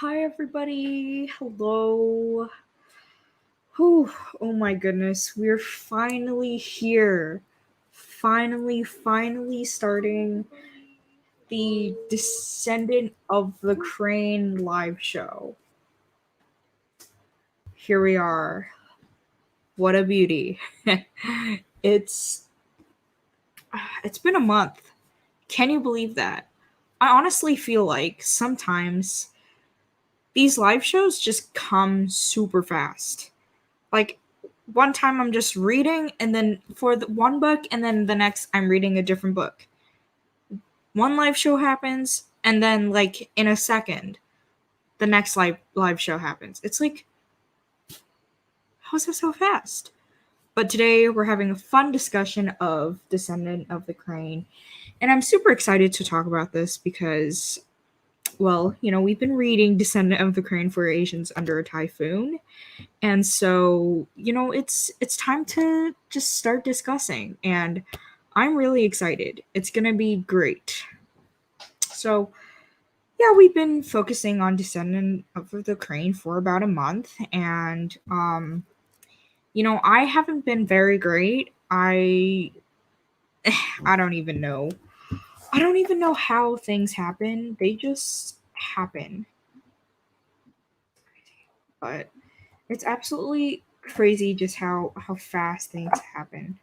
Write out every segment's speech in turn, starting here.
Hi, everybody. Hello. Whew. Oh my goodness. We're finally here. Finally starting the Descendant of the Crane live show. Here we are. What a beauty. it's it's been a month. Can you believe that? I honestly feel like sometimes these live shows just come super fast. Like one time I'm just reading and then for the one book and then the next I'm reading a different book. One live show happens and then like in a second the next live show happens. It's like how's that so fast? But today we're having a fun discussion of Descendant of the Crane and I'm super excited to talk about this because we've been reading Descendant of the Crane for Asians Under a Typhoon. And so, it's time to just start discussing and I'm really excited. It's going to be great. So, yeah, we've been focusing on Descendant of the Crane for about a month and I haven't been very great. I don't even know. I don't even know how things happen. They just happen. But it's absolutely crazy just how fast things happen.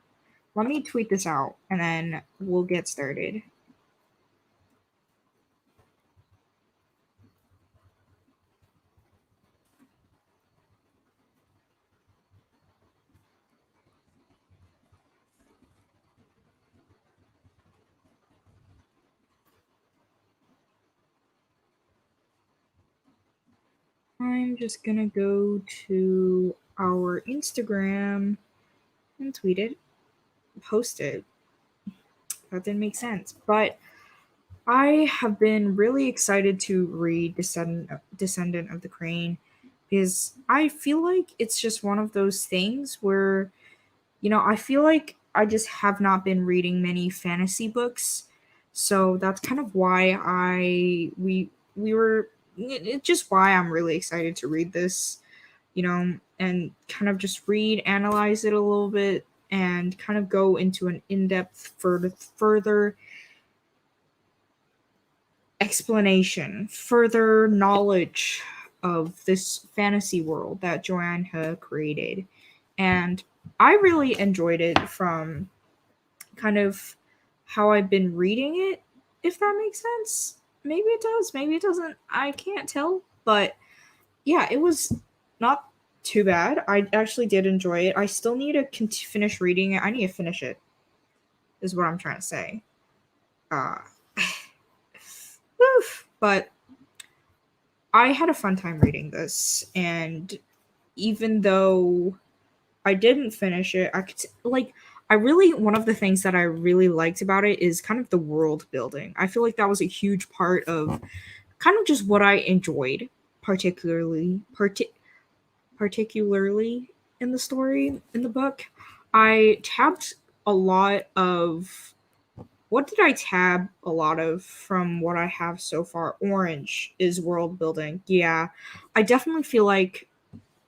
Let me tweet this out and then we'll get started. I'm just gonna go to our Instagram and tweet it, post it. That didn't make sense. But I have been really excited to read Descendant of the Crane because I feel like it's just one of those things where, I feel like I just have not been reading many fantasy books. So that's kind of why we were it's just why I'm really excited to read this, and kind of just read, analyze it a little bit and kind of go into an in-depth further explanation, further knowledge of this fantasy world that Joanne had created. And I really enjoyed it from kind of how I've been reading it, if that makes sense. Maybe it does, maybe it doesn't. I can't tell. But yeah, it was not too bad. I actually did enjoy it. I still need to finish reading it. I need to finish it, is what I'm trying to say. Uh, but I had a fun time reading this, and even though I didn't finish it, I really one of the things that I really liked about it is kind of the world building. I feel like that was a huge part of kind of just what I enjoyed, particularly in the story in the book. I tabbed a lot of what did I tab a lot of from what I have so far? Orange is world building. Yeah. I definitely feel like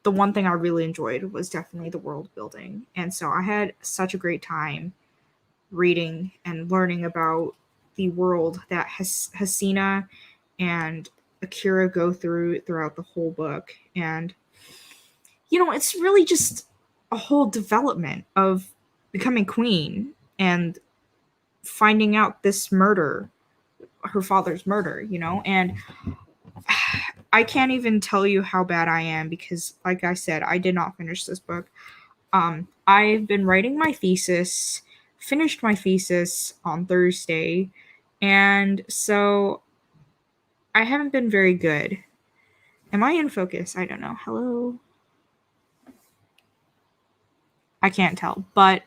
the one thing I really enjoyed was definitely the world building. And so I had such a great time reading and learning about the world that Hasina and Akira go throughout the whole book. And it's really just a whole development of becoming queen and finding out this murder, her father's murder, and I can't even tell you how bad I am because like I said, I did not finish this book. I've been writing my thesis, finished my thesis on Thursday, and so I haven't been very good. Am I in focus? I don't know. Hello? I can't tell, but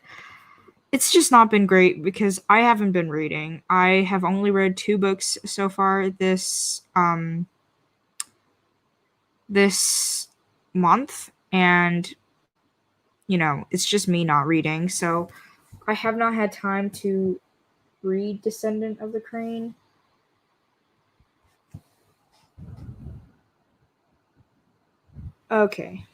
it's just not been great because I haven't been reading. I have only read 2 books so far this month, and it's just me not reading. So I have not had time to read Descendant of the Crane. Okay.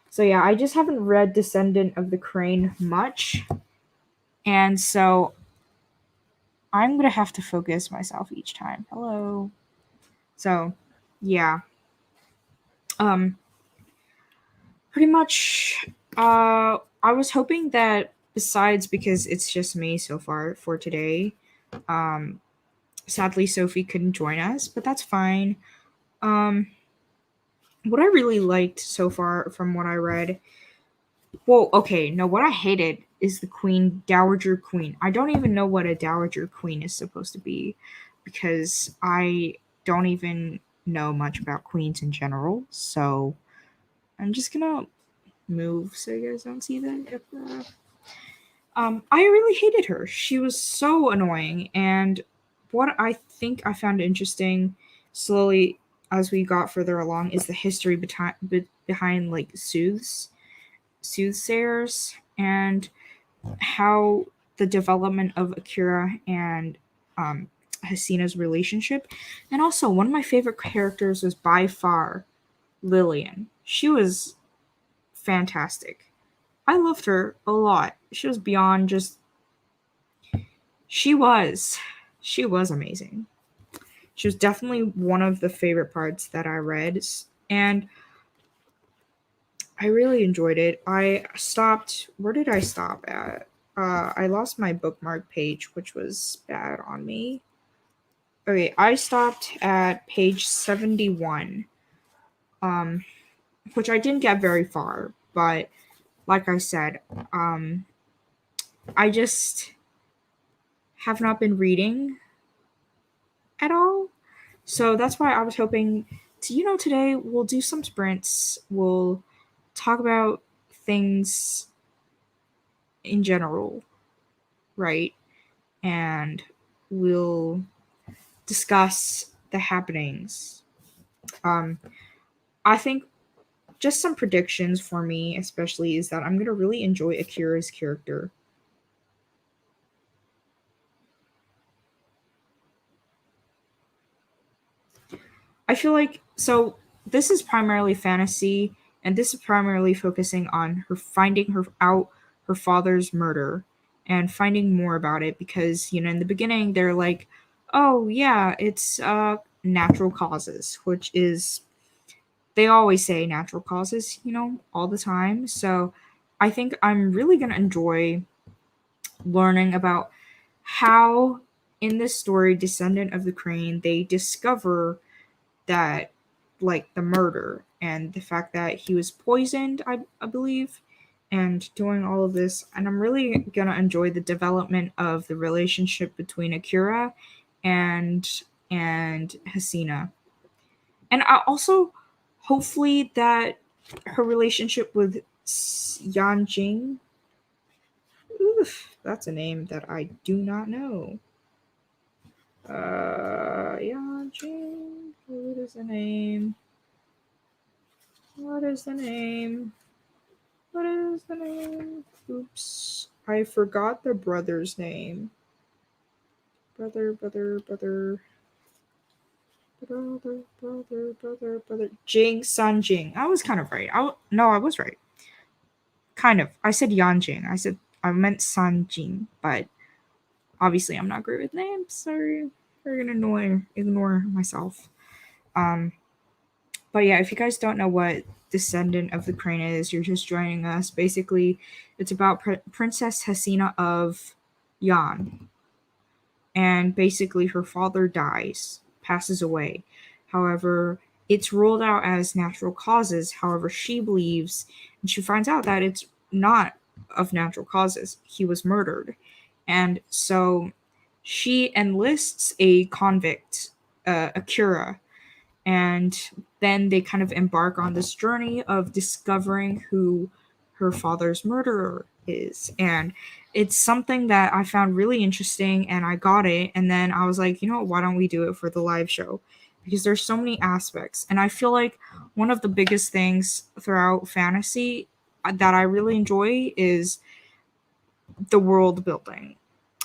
So yeah, I just haven't read Descendant of the Crane much, and so I'm gonna have to focus myself each time. Hello. So, yeah. Um, Pretty much. I was hoping that besides because it's just me so far for today. Um, Sadly, Sophie couldn't join us, but that's fine. Um, what I really liked so far from what I read, well, okay, no, what I hated is the queen, dowager queen. I don't even know what a dowager queen is supposed to be because I don't even know much about queens in general. So I'm just gonna move so you guys don't see that. I really hated her. She was so annoying. And what I think I found interesting slowly as we got further along is the history behind like soothsayers, and how the development of Akira and um, Hasina's relationship. And also, one of my favorite characters was by far Lillian. She was fantastic. I loved her a lot. She was beyond just She was. She was amazing. She was definitely one of the favorite parts that I read, and I really enjoyed it. I stopped. Where did I stop at? I lost my bookmark page, which was bad on me. Okay, I stopped at page 71, um, which I didn't get very far, but like I said, um, I just have not been reading at all. So that's why I was hoping to, today we'll do some sprints. We'll talk about things in general, right? And we'll discuss the happenings. Um, I think just some predictions for me, especially, is that I'm going to really enjoy Akira's character. I feel like so this is primarily fantasy, and this is primarily focusing on her finding her out her father's murder and finding more about it, because in the beginning they're like, oh yeah, it's natural causes, which is, they always say natural causes, all the time. So I think I'm really going to enjoy learning about how in this story, Descendant of the Crane, they discover that, like, the murder and the fact that he was poisoned, I believe, and doing all of this. And I'm really gonna enjoy the development of the relationship between Akira and Hasina. And I also, hopefully, that her relationship with Yanjing, oof, that's a name that I do not know. Yanjing, what is the name? What is the name? What is the name? Oops. I forgot the brother's name. Brother. Jing Sun Jing. I was kind of right. No, I was right. Kind of. I said Yan Jing. I meant Sun Jing, but obviously I'm not great with names. Sorry. We're gonna ignore myself. Um, But yeah, if you guys don't know what Descendant of the Crane is, you're just joining us. Basically, it's about Princess Hasina of Yan, and basically her father dies, passes away. However, it's ruled out as natural causes. However, she believes, and she finds out that it's not of natural causes. He was murdered. And so she enlists a convict, Akira, and then they kind of embark on this journey of discovering who her father's murderer is. And it's something that I found really interesting, and I got it. And then I was like, why don't we do it for the live show? Because there's so many aspects. And I feel like one of the biggest things throughout fantasy that I really enjoy is the world building.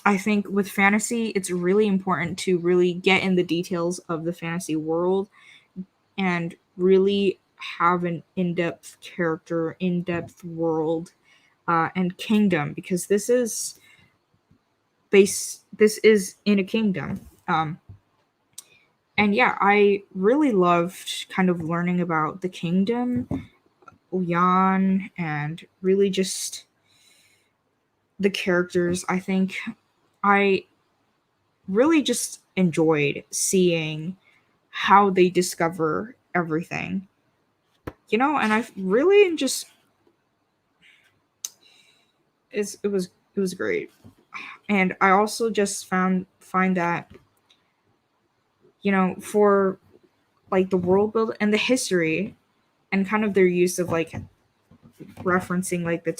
I think with fantasy, it's really important to really get in the details of the fantasy world and really have an in-depth character, in-depth world, and kingdom, because this is in a kingdom. And yeah, I really loved kind of learning about the kingdom, Yan, and really just the characters. I think I really just enjoyed seeing how they discover everything, and I really just it was great. And I also just find that, for like the world build and the history, and kind of their use of like referencing like the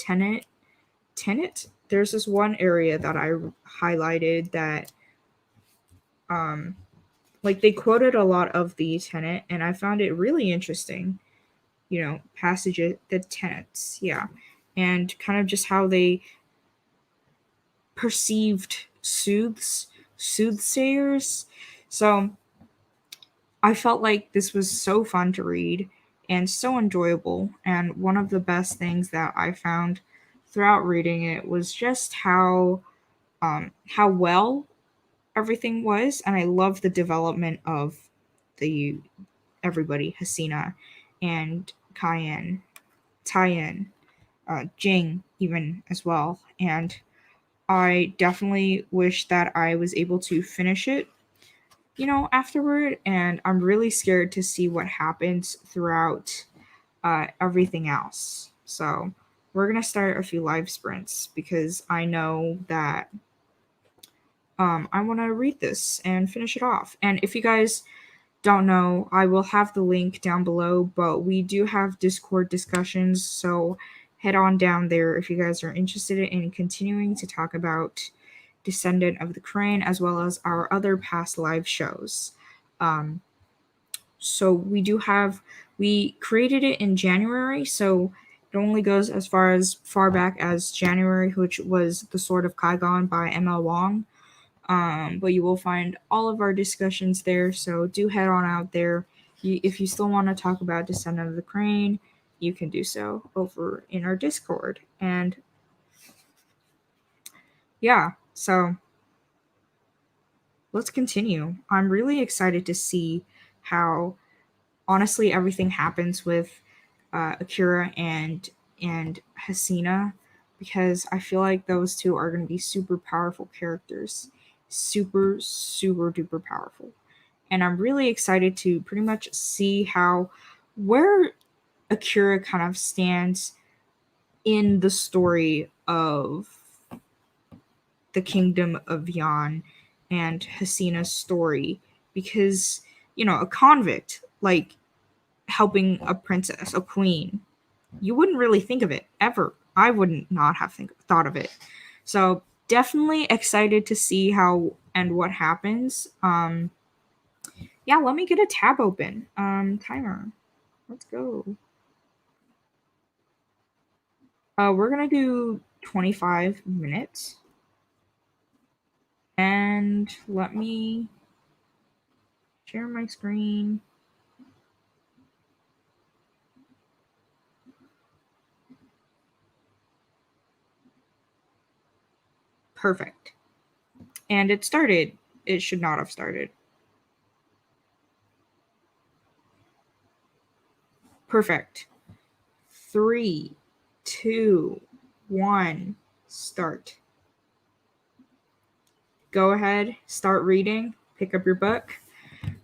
tenet, there's this one area that I highlighted that, um like, they quoted a lot of the tenet, and I found it really interesting, passages, the tenets, yeah, and kind of just how they perceived soothsayers. So I felt like this was so fun to read and so enjoyable. And one of the best things that I found throughout reading it was just how well everything was, and I love the development of the everybody, Hasina and Cayenne, Tyen, Jing, even as well. And I definitely wish that I was able to finish it, afterward. And I'm really scared to see what happens throughout everything else. So we're gonna start a few live sprints because I know that I want to read this and finish it off. And if you guys don't know, I will have the link down below, but we do have Discord discussions, so head on down there if you guys are interested in continuing to talk about Descendant of the Crane as well as our other past live shows. Um, so we created it in January, so it only goes as far back as January, which was The Sword of Kaigon by ML Wong. But you will find all of our discussions there, so do head on out there. If you still want to talk about Descendant of the Crane, you can do so over in our Discord. And yeah, so let's continue. I'm really excited to see how honestly everything happens with Akira and Hasina, because I feel like those two are going to be super powerful characters, super duper powerful. And I'm really excited to pretty much see how where Akira kind of stands in the story of the kingdom of Yan and Hasina's story, because a convict, like, helping a princess, a queen, you wouldn't really think of it ever. I wouldn't not have thought of it. So definitely excited to see how and what happens. Yeah, let me get a tab open. Timer. Let's go. We're gonna do 25 minutes. And let me share my screen. Perfect. And it started. It should not have started. Perfect. 3, 2, 1, start. Go ahead, start reading, pick up your book,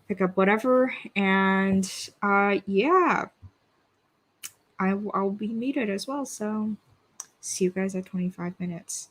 pick up whatever, and yeah, I'll be muted as well. So see you guys at 25 minutes.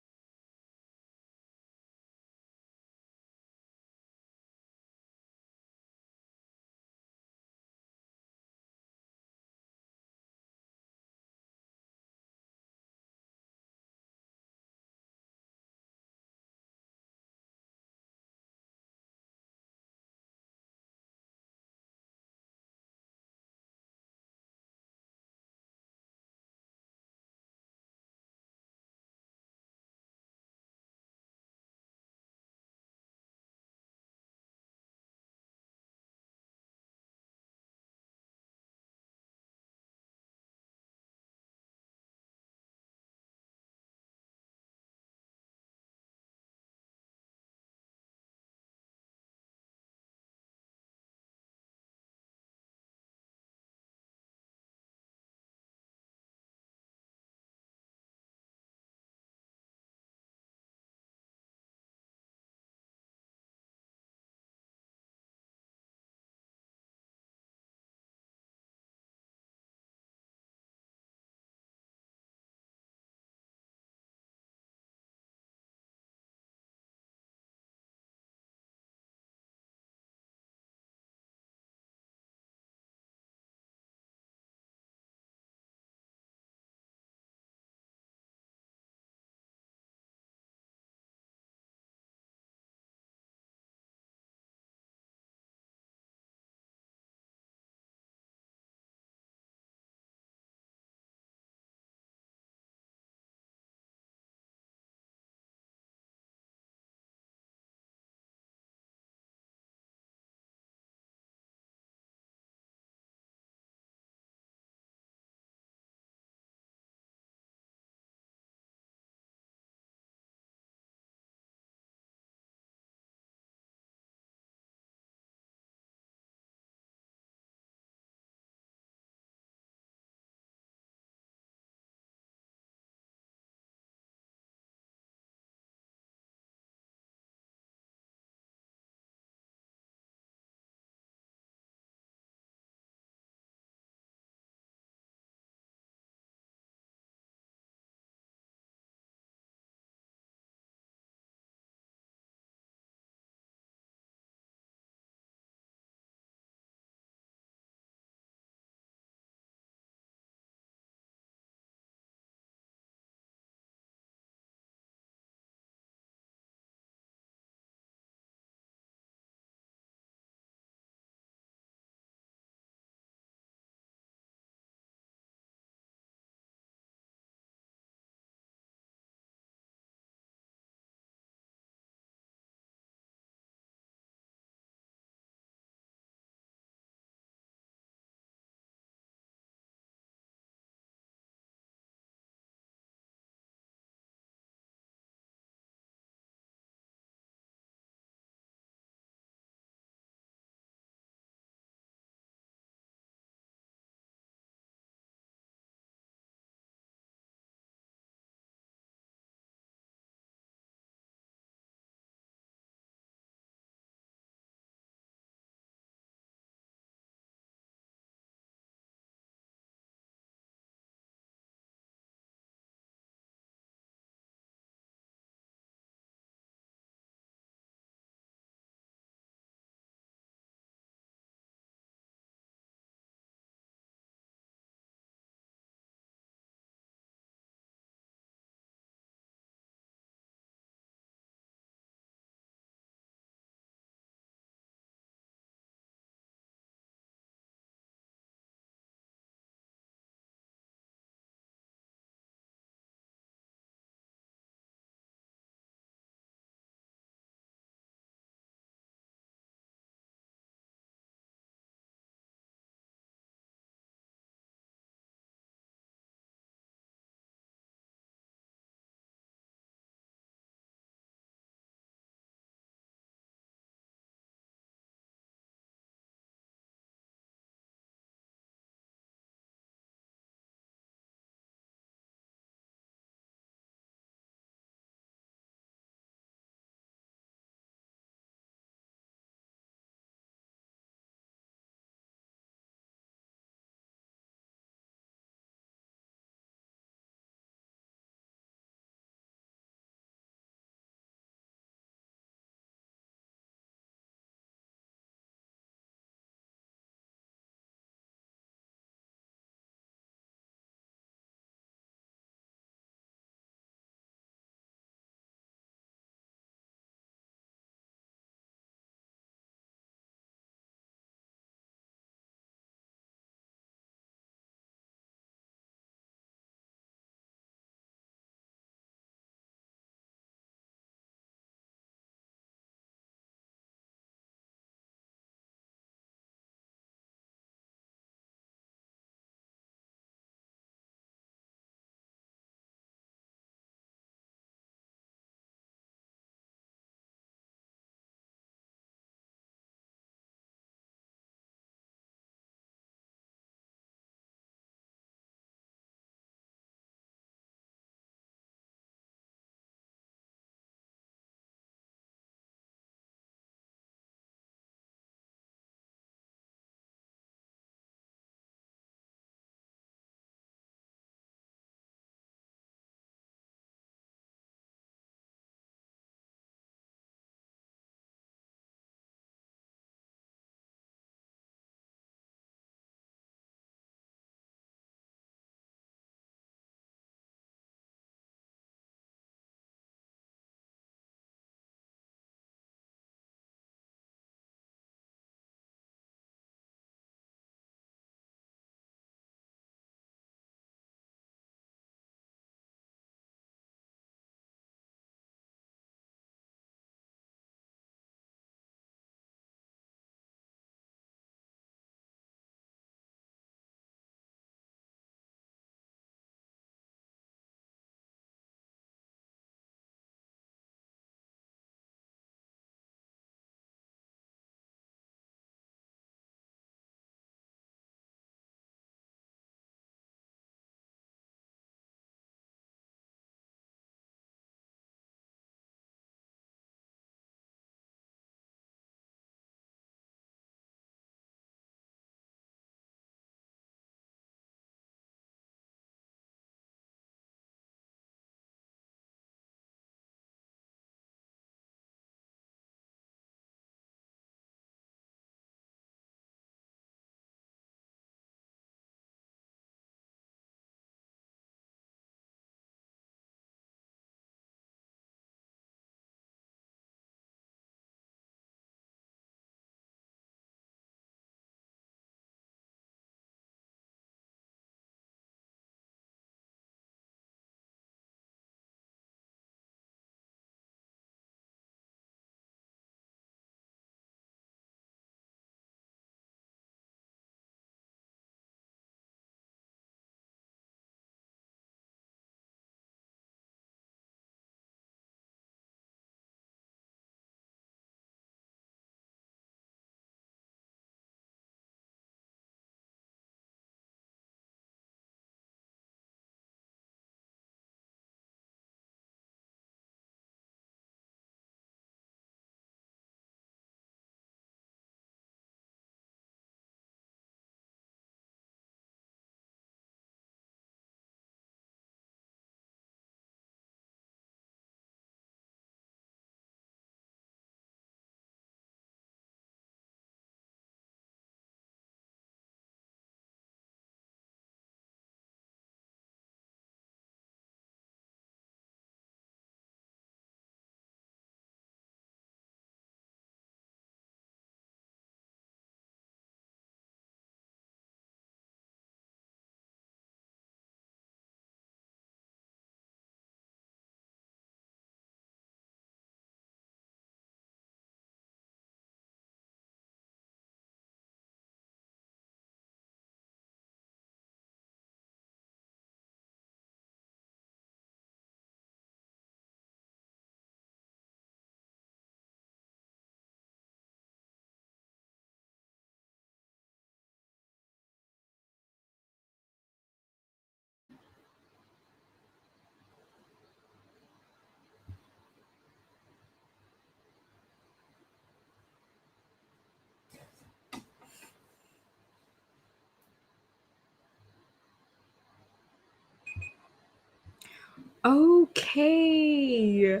Okay.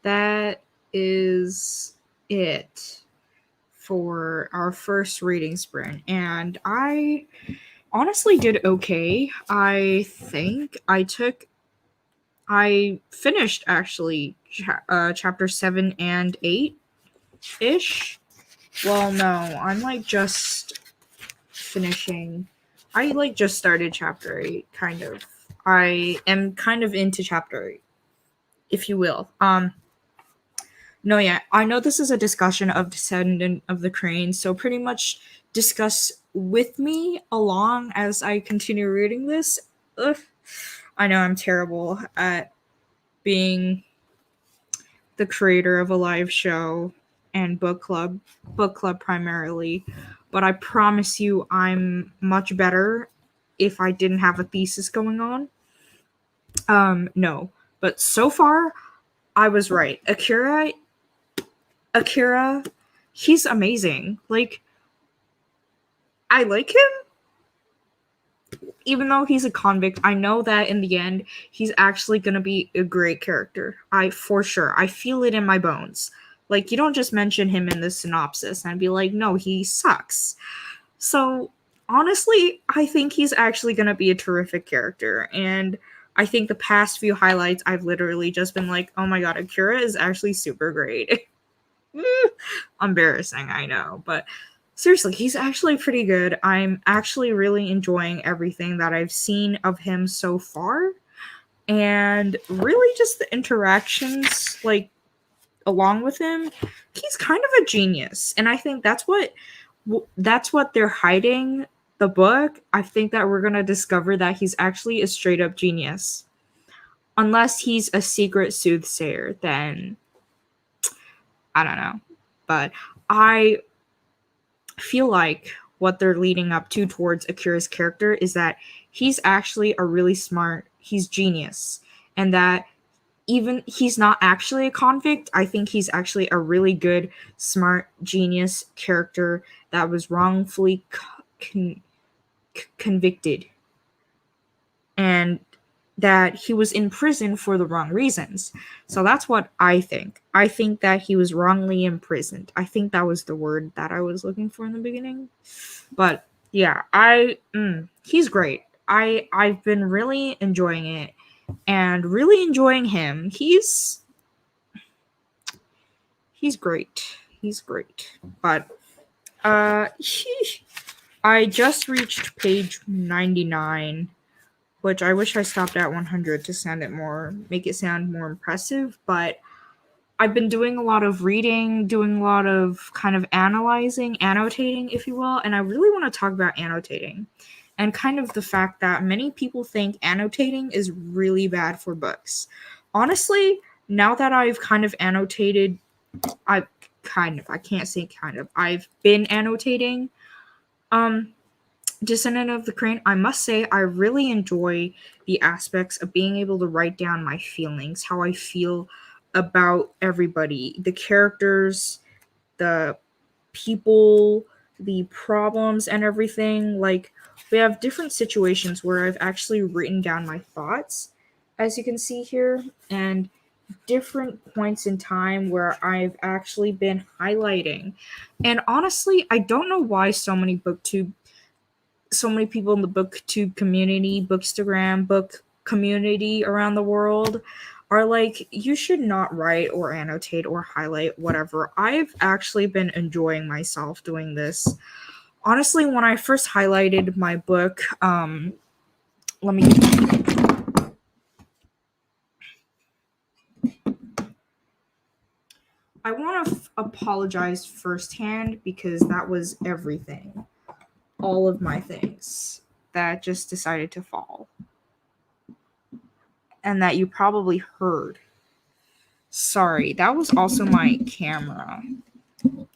That is it for our first reading sprint. And I honestly did okay. I finished actually chapter 7 and 8 ish. Well, no, I'm like just finishing. I like just started chapter 8, kind of. I am kind of into chapter 8, if you will. No, yeah, I know this is a discussion of Descendant of the Crane, so pretty much discuss with me along as I continue reading this. Ugh, I know I'm terrible at being the creator of a live show and book club primarily, but I promise you I'm much better if I didn't have a thesis going on. No, but so far I was right. Akira, he's amazing. Like, I like him, even though he's a convict. I know that in the end, he's actually gonna be a great character. For sure, I feel it in my bones. Like, you don't just mention him in the synopsis and be like, no, he sucks. So, honestly, I think he's actually gonna be a terrific character. And I think the past few highlights, I've literally just been like, oh my god, Akira is actually super great. Embarrassing, I know, but seriously, he's actually pretty good. I'm actually really enjoying everything that I've seen of him so far, and really just the interactions, like, along with him. He's kind of a genius, and I think that's what they're hiding the book. I think that we're gonna discover that he's actually a straight up genius, unless he's a secret soothsayer. Then I don't know, but I feel like what they're leading up to towards Akira's character is that he's actually a really smart, he's genius, and that even he's not actually a convict, I think he's actually a really good, smart, genius character that was wrongfully convicted, and that he was in prison for the wrong reasons. So that's what I think. I think that he was wrongly imprisoned. I think that was the word that I was looking for in the beginning. But yeah, he's great. I've been really enjoying it and really enjoying him. He's great. He's great. But I just reached page 99, which I wish I stopped at 100 to make it sound more impressive, but I've been doing a lot of reading, doing a lot of kind of analyzing, annotating, if you will, and I really want to talk about annotating and kind of the fact that many people think annotating is really bad for books. Honestly, now that I've kind of annotated, I can't say kind of, I've been annotating, um, Descendant of the Crane, I must say I really enjoy the aspects of being able to write down my feelings, how I feel about everybody, the characters, the people, the problems, and everything. Like, we have different situations where I've actually written down my thoughts, as you can see here, and different points in time where I've actually been highlighting. And honestly, I don't know why so many people in the booktube community, bookstagram, book community around the world are like, you should not write or annotate or highlight whatever. I've actually been enjoying myself doing this. Honestly, when I first highlighted my book, let me I want to apologize firsthand because that was everything. All of my things that just decided to fall and that you probably heard. Sorry, that was also my camera.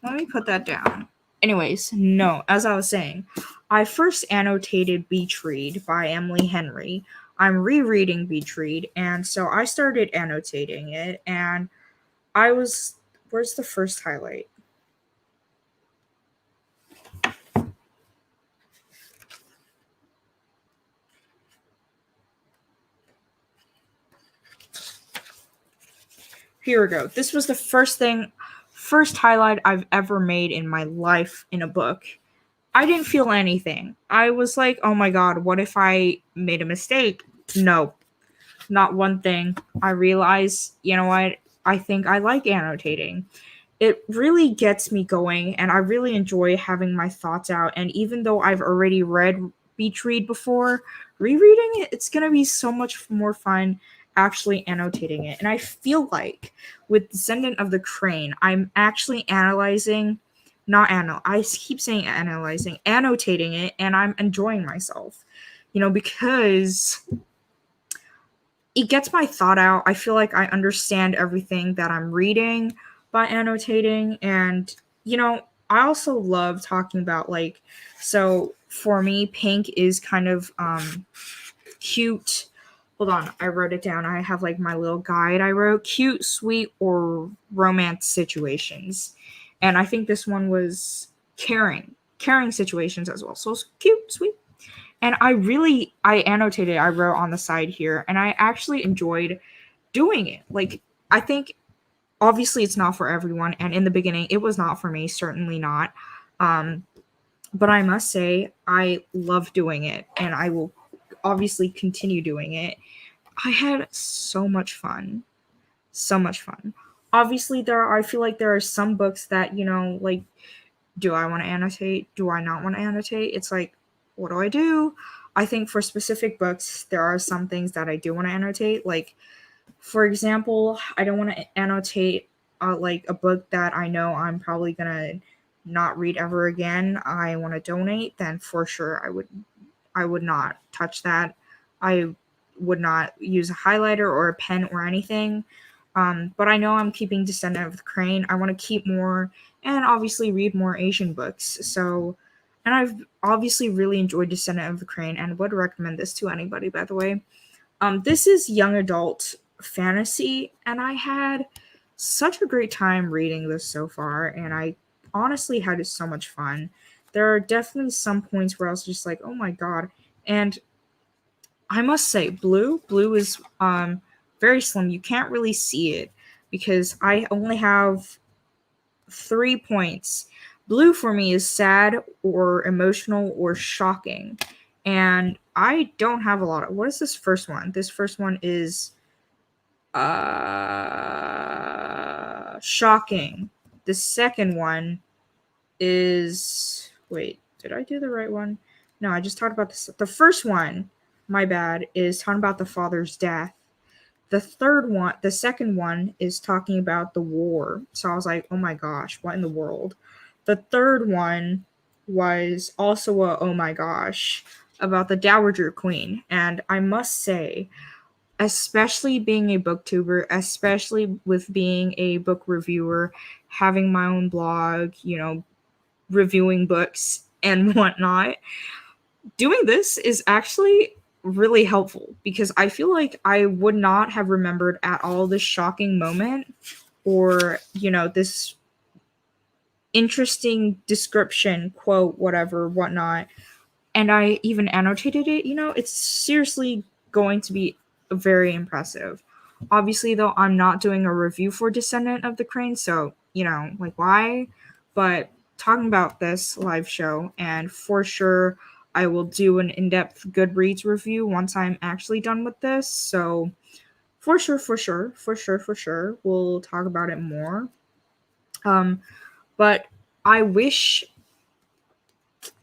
Let me put that down. Anyways, no, as I was saying, I first annotated Beach Read by Emily Henry. I'm rereading Beach Read, and so I started annotating it, and I was. Where's the first highlight? here we go. This was the first highlight I've ever made in my life in a book. I didn't feel anything. I was like, oh my god, what if I made a mistake? No, not one thing. I realized, you know what? I think I like annotating. It really gets me going, and I really enjoy having my thoughts out. And even though I've already read Beach Read before, rereading it, it's going to be so much more fun actually annotating it. And I feel like with Descendant of the Crane, I'm actually analyzing, not anal, I keep saying analyzing, annotating it, and I'm enjoying myself. Because it gets my thought out. I feel like I understand everything that I'm reading by annotating. And, I also love talking about so for me, pink is kind of cute. Hold on, I wrote it down. I have my little guide I wrote cute, sweet, or romance situations. And I think this one was caring situations as well. So it's cute, sweet, and I annotated, I wrote on the side here, and I actually enjoyed doing it. I think obviously it's not for everyone, and in the beginning it was not for me, certainly not. Um, but I must say I love doing it, and I will obviously continue doing it. I had so much fun. So much fun. Obviously I feel like there are some books that, do I want to annotate? Do I not want to annotate? It's like, what do I do? I think for specific books, there are some things that I do want to annotate. Like, for example, I don't want to annotate a book that I know I'm probably gonna not read ever again. I want to donate. Then for sure, I would not touch that. I would not use a highlighter or a pen or anything. But I know I'm keeping Descendant of the Crane. I want to keep more and obviously read more Asian books. So, and I've obviously really enjoyed Descendant of the Crane and would recommend this to anybody, by the way. This is young adult fantasy, and I had such a great time reading this so far, and I honestly had so much fun. There are definitely some points where I was just like, oh my god. And I must say, blue is very slim. You can't really see it because I only have 3 points. Blue for me is sad or emotional or shocking. And I don't have a lot of. What is this first one? This first one is shocking. The second one is, wait, did I do the right one? No, I just talked about this. The first one, my bad, is talking about the father's death. The second one is talking about the war. So I was like, oh my gosh, what in the world? The third one was also a oh my gosh about the Dowager Queen. And I must say, especially being a booktuber, especially with being a book reviewer, having my own blog, reviewing books and whatnot, doing this is actually really helpful because I feel like I would not have remembered at all this shocking moment or, this interesting description, quote, whatever, whatnot. And I even annotated it, it's seriously going to be very impressive. Obviously, though, I'm not doing a review for Descendant of the Crane, so, why? But talking about this live show, and for sure, I will do an in-depth Goodreads review once I'm actually done with this. So, for sure, we'll talk about it more. But I wish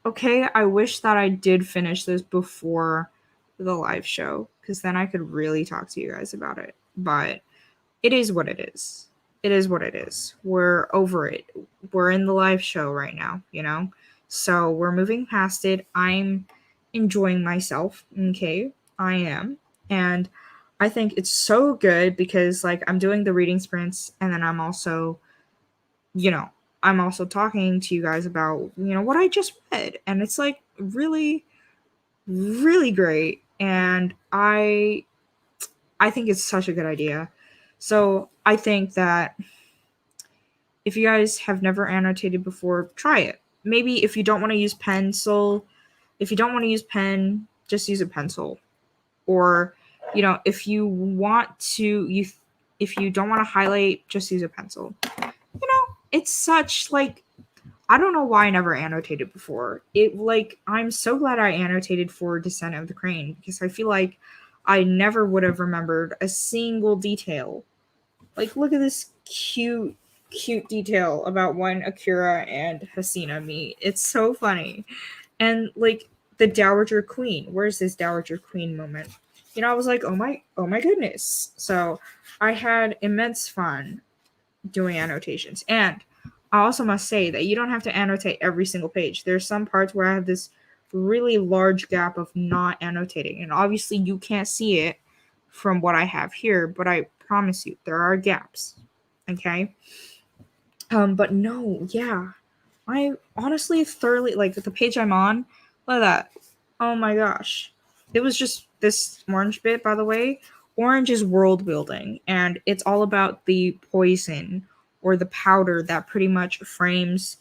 I wish that I did finish this before the live show because then I could really talk to you guys about it. But it is what it is. It is what it is. We're over it. We're in the live show right now, So we're moving past it. I'm enjoying myself. Okay, I am. And I think it's so good because I'm doing the reading sprints and then you know, I'm also talking to you guys about, what I just read. And it's really, really great. And I think it's such a good idea. So I think that if you guys have never annotated before, try it. Maybe if you don't want to use pencil, if you don't want to use pen, just use a pencil. Or, if you want to, If you don't want to highlight, just use a pencil. It's such like I don't know why I never annotated before. I'm so glad I annotated for Descent of the Crane because I feel like I never would have remembered a single detail. Like look at this cute detail about when Akira and Hasina meet. It's so funny. And like the Dowager Queen. Where's this Dowager Queen moment? I was like, oh my goodness. So I had immense fun doing annotations. And I also must say that you don't have to annotate every single page. There's some parts where I have this really large gap of not annotating. And obviously you can't see it from what I have here, but I promise you there are gaps. Okay? But no, yeah. I honestly thoroughly like the page I'm on. Look at that. Oh my gosh. It was just this orange bit, by the way. Orange is world building, and it's all about the poison or the powder that pretty much frames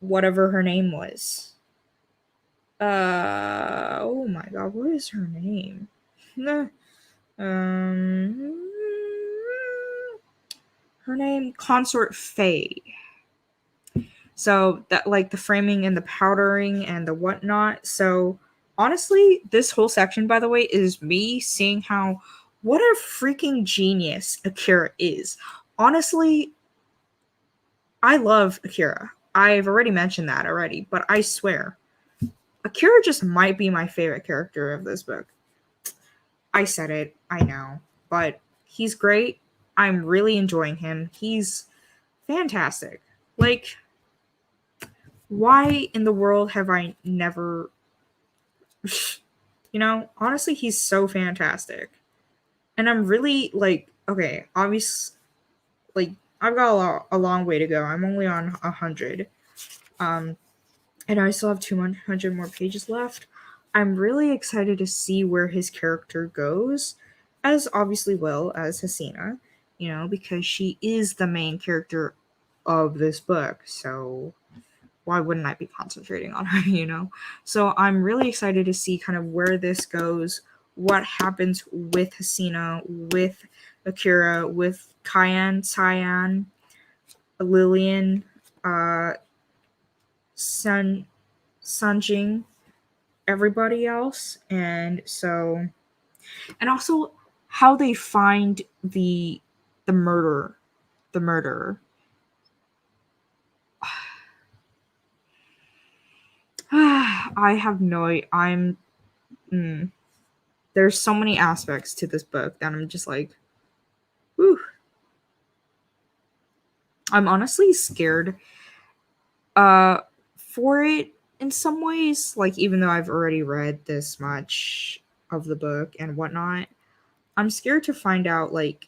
whatever her name was. Oh my god, what is her name? um Her name Consort Faye. So that like the framing and the powdering and the whatnot. So honestly, this whole section, by the way, is me seeing how what a freaking genius Akira is. Honestly, I love Akira. I've already mentioned that already, but I swear, Akira just might be my favorite character of this book. I said it, I know, but he's great. I'm really enjoying him. He's fantastic. Like, why in the world have I never honestly he's so fantastic. And I'm really like okay, obvious like I've got a long way to go. I'm only on 100. Um and I still have 200 more pages left. I'm really excited to see where his character goes, as obviously well as Hasina, because she is the main character of this book. So why wouldn't I be concentrating on her? So I'm really excited to see kind of where this goes, what happens with Hasina, with Akira, with Cyan, Lillian, uh, Sunjing, everybody else. And also how they find the murderer, the murderer. I have no. I'm. Mm, there's so many aspects to this book that I'm just like, whew. I'm honestly scared for it in some ways. Like, even though I've already read this much of the book and whatnot, I'm scared to find out, like,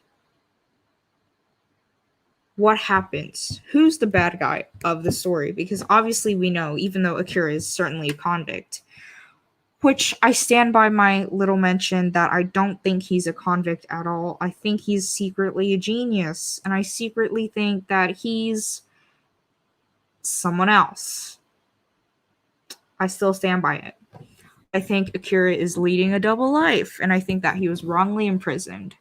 what happens. Who's the bad guy of the story? Because obviously we know, even though Akira is certainly a convict, which I stand by my little mention that I don't think he's a convict at all. I think he's secretly a genius, and I secretly think that he's someone else. I still stand by it. I think Akira is leading a double life, and I think that he was wrongly imprisoned.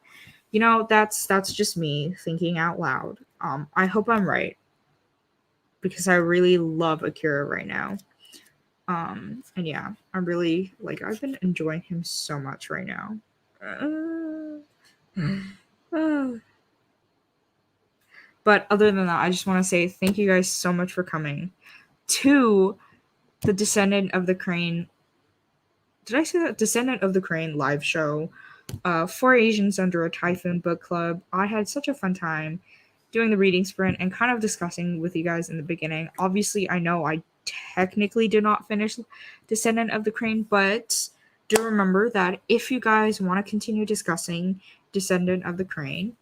That's just me thinking out loud. I hope I'm right because I really love Akira right now. And yeah, I'm really like I've been enjoying him so much right now. But other than that, I just want to say thank you guys so much for coming to the Descendant of the Crane. Did I say that? Descendant of the Crane live show. For Asians Under a Typhoon book club. I had such a fun time doing the reading sprint and kind of discussing with you guys in the beginning. Obviously, I know I technically did not finish Descendant of the Crane, but do remember that if you guys want to continue discussing Descendant of the Crane,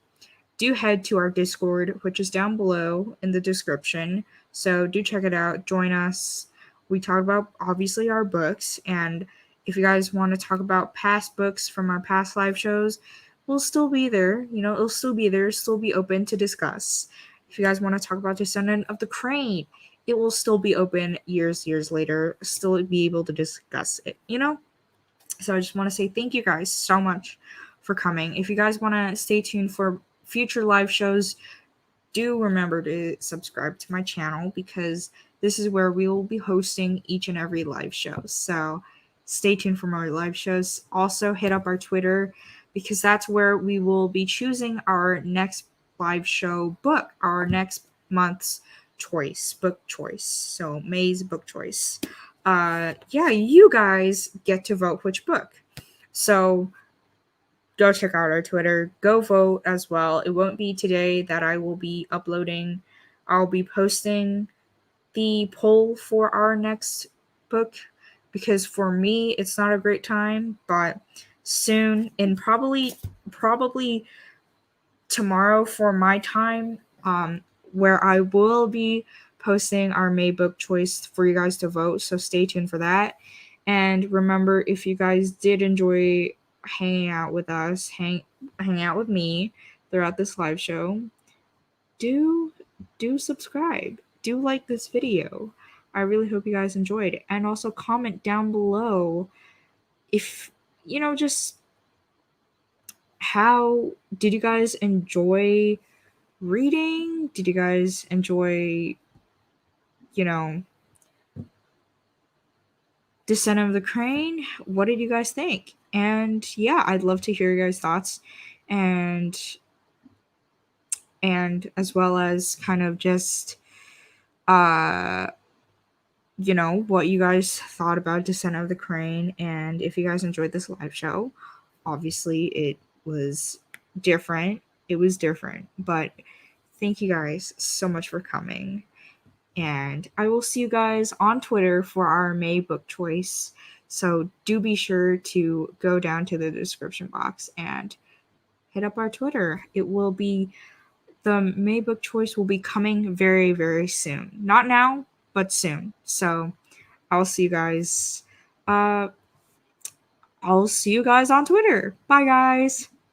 do head to our Discord, which is down below in the description. So do check it out. Join us. We talk about obviously our books, and if you guys want to talk about past books from our past live shows, we'll still be there. It'll still be there, still be open to discuss. If you guys want to talk about Descendant of the Crane, it will still be open years later, still be able to discuss it. So I just want to say thank you guys so much for coming. If you guys want to stay tuned for future live shows, do remember to subscribe to my channel because this is where we will be hosting each and every live show. So stay tuned for more live shows. Also, hit up our Twitter because that's where we will be choosing our next live show book, our next month's book choice. So May's book choice. Yeah, you guys get to vote which book. So go check out our Twitter. Go vote as well. It won't be today that I will be uploading. I'll be posting the poll for our next book because for me it's not a great time, but soon and probably tomorrow for my time, where I will be posting our May book choice for you guys to vote. So stay tuned for that. And remember, if you guys did enjoy hanging out with us, hang out with me throughout this live show, do subscribe. Do like this video. I really hope you guys enjoyed it. And also comment down below if just how did you guys enjoy reading? Did you guys enjoy, you know, Descendant of the Crane? What did you guys think? And yeah, I'd love to hear your guys' thoughts and as well as kind of just what you guys thought about Descendant of the Crane, and if you guys enjoyed this live show. Obviously it was different. But thank you guys so much for coming. And I will see you guys on Twitter for our May book choice. So do be sure to go down to the description box and hit up our Twitter. The May book choice will be coming very, very soon. Not now, but soon. So I'll see you guys. I'll see you guys on Twitter. Bye, guys.